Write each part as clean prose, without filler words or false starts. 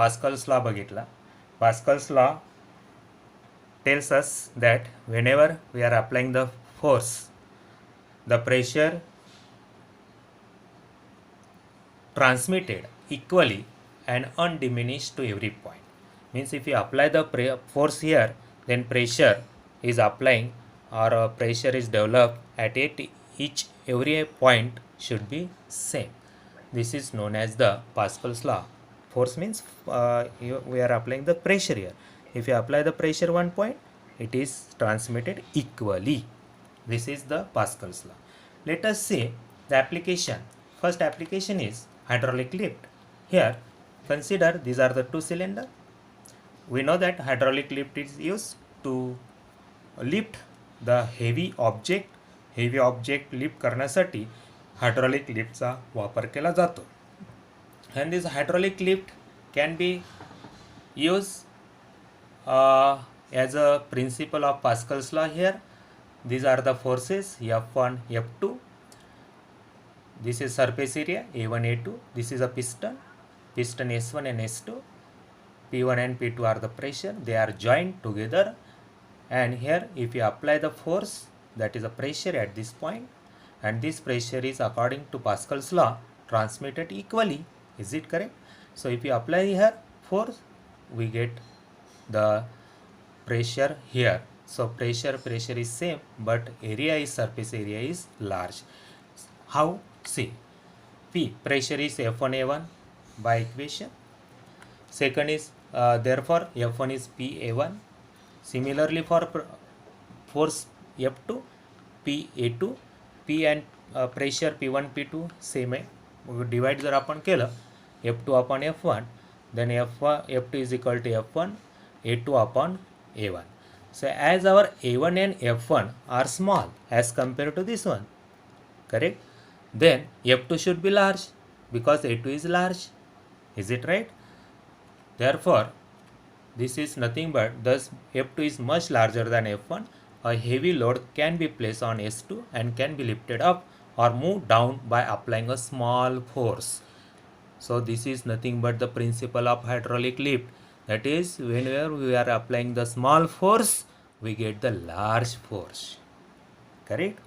Pascal's law बघितला. Pascal's law tells us that whenever we are applying the force, the pressure transmitted equally and undiminished to every point. Means if you apply the force here, then pressure is applying or pressure is developed at each every point should be same. This is known as the Pascal's law. Force means we are applying the pressure here. If you apply the pressure one point, it is transmitted equally. This is the Pascal's law. Let us see the application. First application is hydraulic lift. Here consider these are the two cylinders. We know that hydraulic lift is used to lift the heavy object. Heavy object lift करण्यासाठी hydraulic लिफ्टचा वापर केला जातो. And this hydraulic lift can be used as a principle of Pascal's law here. These are the forces F1, F2. This is surface area A1, A2. This is a piston S1 and S2. P1 and P2 are the pressure. They are joined together. And here if you apply the force, that is a pressure at this point, and this pressure is according to Pascal's law transmitted equally. Is it correct? So if you apply here force, we get the pressure here. So pressure is same, but surface area is large. How? See, P pressure is F1A1 by equation. Second is therefore F1 is PA1. Similarly for force F2, PA2, P and pressure P1, P2 same आहे. Divide जर आपण केलं F2 upon F1, then F2 is equal to F1, A2 upon A1. So as our A1 and F1 are small as compared to this one, correct? Then F2 should be large because A2 is large. Is it right? Therefore, this is nothing but thus F2 is much larger than F1. A heavy load can be placed on S2 and can be lifted up or moved down by applying a small force. So this is nothing but the principle of hydraulic lift. That is, whenever we are applying the small force, we get the large force. Correct?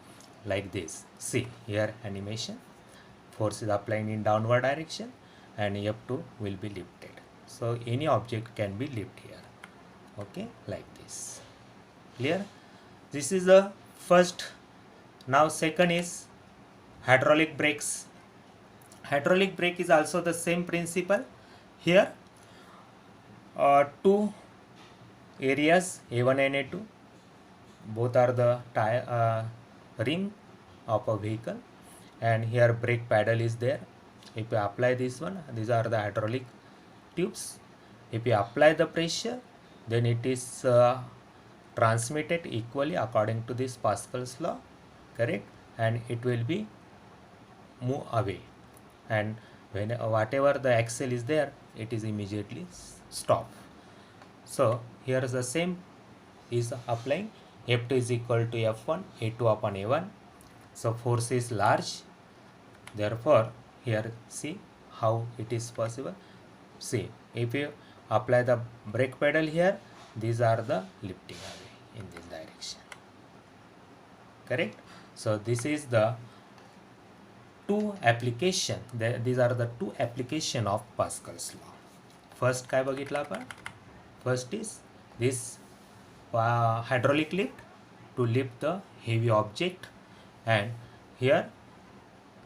Like this. See here animation. Force is applying in downward direction and F2 will be lifted. So any object can be lifted here. Okay, like this. Clear? This is the first. Now second is hydraulic brakes. Hydraulic brake is also the same principle. Here two areas A1 and A2, both are the tire ring of a vehicle, and here brake pedal is there. If you apply this one, these are the hydraulic tubes. If you apply the pressure, then it is transmitted equally according to this Pascal's law, correct? And it will be move away, and when whatever the axle is there, it is immediately stop. So here is the same is applying. F2 is equal to F1, A2 upon A1. So force is large. Therefore here see how it is possible. See, if you apply the brake pedal here, these are the lifting away in this direction. Correct? So this is the two application. These are the two application of Pascal's law. First काय बघितलं आपण? First is this hydraulic lift to lift the heavy object, and here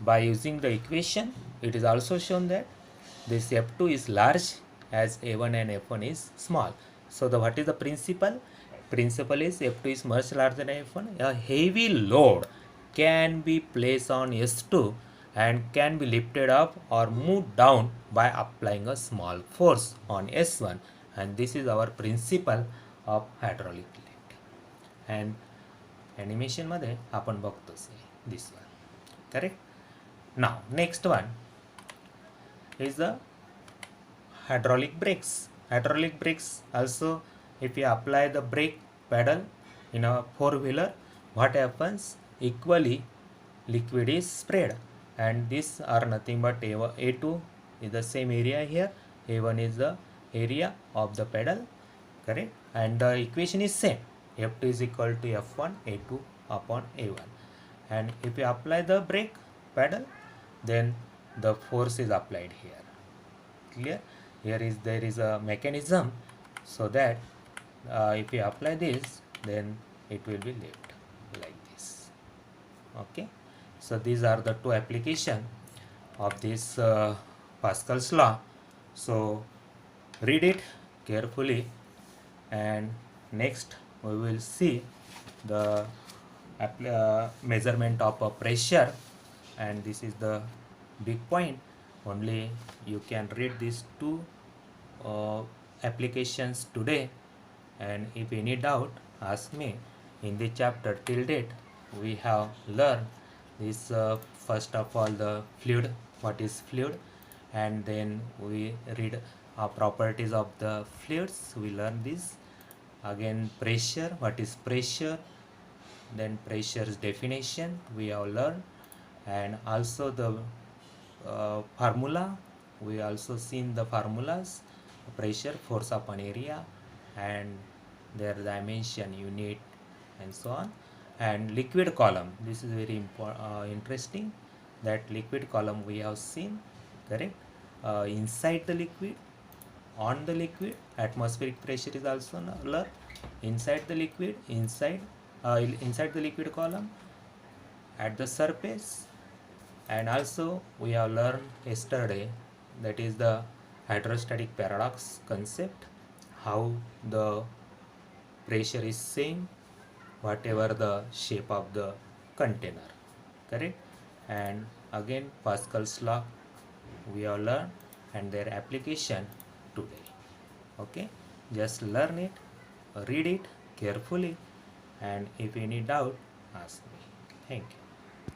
by using the equation it is also shown that this F2 is large as A1 and F1 is small. So what is the principle? Principle is F2 is much larger than F1. A heavy load can be placed on S2 and can be lifted up or moved down by applying a small force on S1, and this is our principle of hydraulic lift. And animation मध्ये आपण बघतोच this one. Correct? Now next one is the hydraulic brakes. Hydraulic brakes also, if you apply the brake pedal in a four-wheeler, what happens? Equally liquid is spread, and these are nothing but A2 is the same area here, A1 is the area of the pedal, correct, and the equation is same, F2 is equal to F1 A2 upon A1. And if you apply the brake pedal, then the force is applied here. Clear? There is a mechanism, so that if you apply this, then it will be left like this. Okay, so these are the two application of this Pascal's law. So read it carefully, and next we will see the measurement of a pressure, and this is the big point. Only you can read these two applications today, and if any doubt, ask me. In the chapter till date, we have learned this first of all the fluid, what is fluid, and then we read properties of the fluids, we learn this. Again pressure, what is pressure, then pressure's definition we have learned, and also the formula, we also seen the formulas, pressure, force upon area, and their dimension, unit, and so on. And liquid column, this is very interesting, that liquid column we have seen, correct. Inside the liquid, on the liquid, atmospheric pressure is also learned. Inside the liquid, inside the liquid column, at the surface. And also we have learned yesterday, that is the hydrostatic paradox concept, how the pressure is same whatever the shape of the container, correct. And again Pascal's law we have learned, and their application today. Okay, just learn it, read it carefully, and if any doubt, ask me. Thank you.